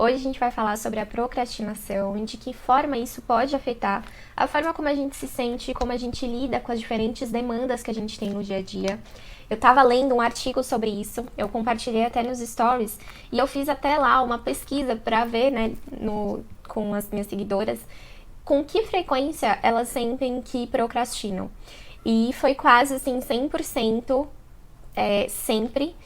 Hoje a gente vai falar sobre a procrastinação e de que forma isso pode afetar a forma como a gente se sente, como a gente lida com as diferentes demandas que a gente tem no dia a dia. Eu estava lendo um artigo sobre isso, eu compartilhei até nos stories e eu fiz até lá uma pesquisa para ver, né, com as minhas seguidoras, com que frequência elas sentem que procrastinam. E foi quase assim 100% sempre.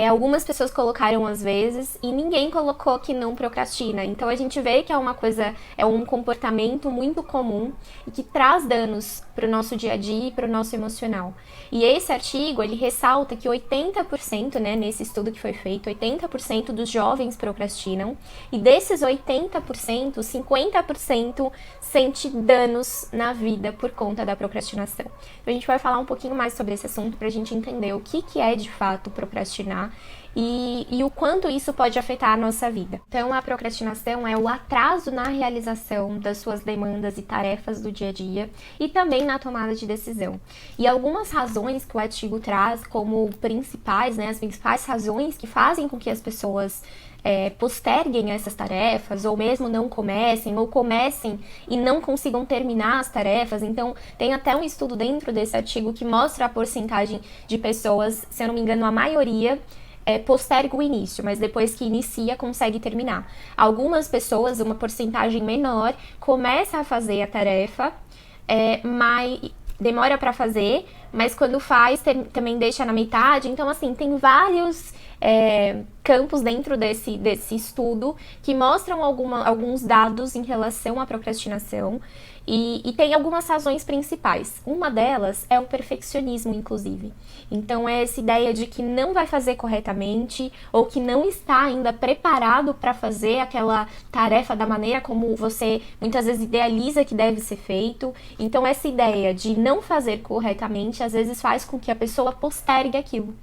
Algumas pessoas colocaram às vezes e ninguém colocou que não procrastina. Então a gente vê que é uma coisa, é um comportamento muito comum e que traz danos para o nosso dia a dia e para o nosso emocional. E esse artigo, ele ressalta que 80%, né, nesse estudo que foi feito, 80% dos jovens procrastinam e desses 80%, 50% sente danos na vida por conta da procrastinação. Então a gente vai falar um pouquinho mais sobre esse assunto para a gente entender o que é de fato procrastinar e o quanto isso pode afetar a nossa vida. Então, a procrastinação é o atraso na realização das suas demandas e tarefas do dia a dia e também na tomada de decisão. E algumas razões que o artigo traz como principais, né, as principais razões que fazem com que as pessoas posterguem essas tarefas, ou mesmo não comecem, ou comecem e não consigam terminar as tarefas. Então, tem até um estudo dentro desse artigo que mostra a porcentagem de pessoas, se eu não me engano, a maioria posterga o início, mas depois que inicia, consegue terminar. Algumas pessoas, uma porcentagem menor, começa a fazer a tarefa, mas demora para fazer, mas quando faz, também deixa na metade. Então, assim, tem vários campos dentro desse estudo que mostram alguns dados em relação à procrastinação e tem algumas razões principais. Uma delas é o perfeccionismo, inclusive. Então, é essa ideia de que não vai fazer corretamente ou que não está ainda preparado para fazer aquela tarefa da maneira como você muitas vezes idealiza que deve ser feito. Então, essa ideia de não fazer corretamente às vezes faz com que a pessoa postergue aquilo.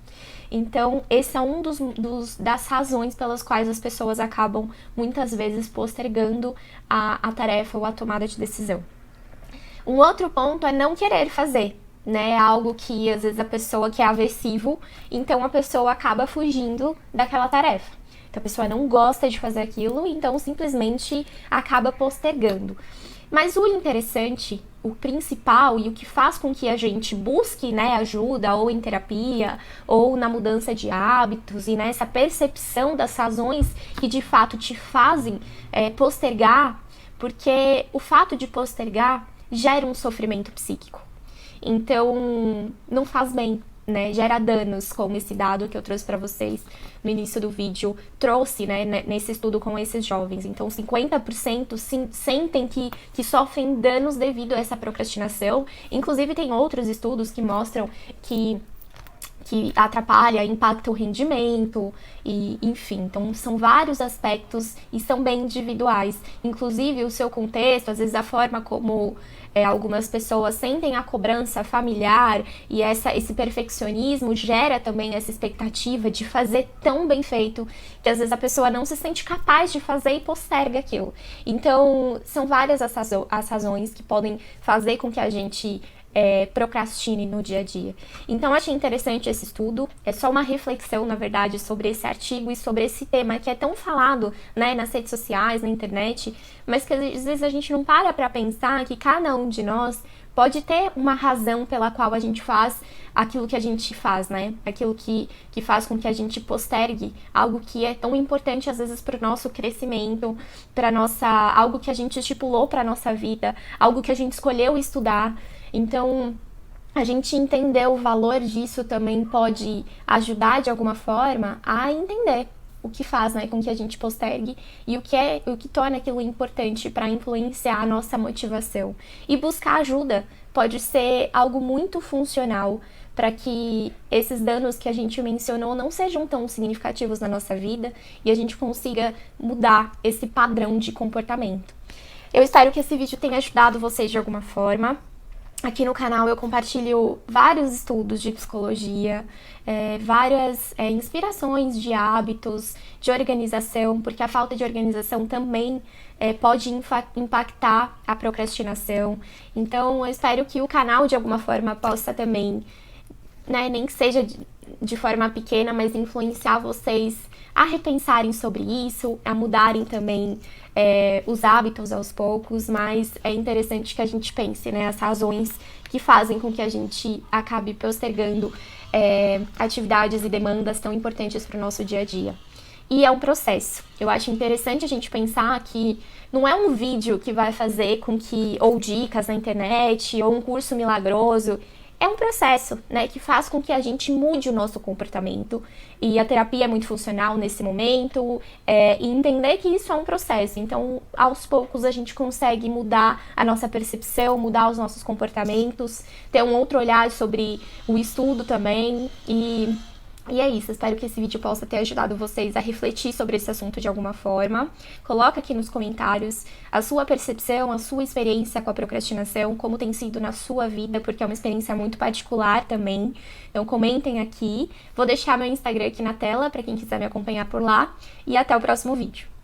Então, esse é um das razões pelas quais as pessoas acabam, muitas vezes, postergando a tarefa ou a tomada de decisão. Um outro ponto é não querer fazer, né? Algo que, às vezes, a pessoa que é aversivo, então a pessoa acaba fugindo daquela tarefa. Então, a pessoa não gosta de fazer aquilo, então simplesmente acaba postergando. Mas o interessante, o principal e o que faz com que a gente busque, né, ajuda ou em terapia ou na mudança de hábitos e nessa percepção das razões que de fato te fazem postergar, porque o fato de postergar gera um sofrimento psíquico. Então, não faz bem, né? Gera danos, como esse dado que eu trouxe para vocês no início do vídeo trouxe, né, nesse estudo com esses jovens. Então, 50% sentem que sofrem danos devido a essa procrastinação. Inclusive, tem outros estudos que mostram que atrapalha, impacta o rendimento, e enfim. Então, são vários aspectos e são bem individuais. Inclusive, o seu contexto, às vezes a forma como algumas pessoas sentem a cobrança familiar e esse perfeccionismo gera também essa expectativa de fazer tão bem feito que às vezes a pessoa não se sente capaz de fazer e posterga aquilo. Então, são várias as razões que podem fazer com que a gente procrastine no dia a dia. Então, achei interessante esse estudo. É só uma reflexão, na verdade, sobre esse artigo e sobre esse tema que é tão falado, né, nas redes sociais, na internet, mas que às vezes a gente não para pensar que cada um de nós pode ter uma razão pela qual a gente faz aquilo que a gente faz, né? Aquilo que faz com que a gente postergue algo que é tão importante, às vezes, para o nosso crescimento, algo que a gente estipulou para a nossa vida, algo que a gente escolheu estudar. Então, a gente entender o valor disso também pode ajudar, de alguma forma, a entender o que faz, né, com que a gente postergue e o que torna aquilo importante para influenciar a nossa motivação. E buscar ajuda pode ser algo muito funcional para que esses danos que a gente mencionou não sejam tão significativos na nossa vida e a gente consiga mudar esse padrão de comportamento. Eu espero que esse vídeo tenha ajudado vocês de alguma forma. Aqui no canal eu compartilho vários estudos de psicologia, várias inspirações de hábitos, de organização, porque a falta de organização também pode impactar a procrastinação. Então, eu espero que o canal, de alguma forma, possa também, né, nem que seja de forma pequena, mas influenciar vocês a repensarem sobre isso, a mudarem também os hábitos aos poucos, mas é interessante que a gente pense, né, as razões que fazem com que a gente acabe postergando atividades e demandas tão importantes para o nosso dia a dia. E é um processo. Eu acho interessante a gente pensar que não é um vídeo que vai fazer com que, ou dicas na internet, ou um curso milagroso. É um processo, né, que faz com que a gente mude o nosso comportamento. E a terapia é muito funcional nesse momento, e entender que isso é um processo. Então, aos poucos, a gente consegue mudar a nossa percepção, mudar os nossos comportamentos, ter um outro olhar sobre o estudo também. E é isso, espero que esse vídeo possa ter ajudado vocês a refletir sobre esse assunto de alguma forma. Coloca aqui nos comentários a sua percepção, a sua experiência com a procrastinação, como tem sido na sua vida, porque é uma experiência muito particular também. Então comentem aqui. Vou deixar meu Instagram aqui na tela para quem quiser me acompanhar por lá. E até o próximo vídeo.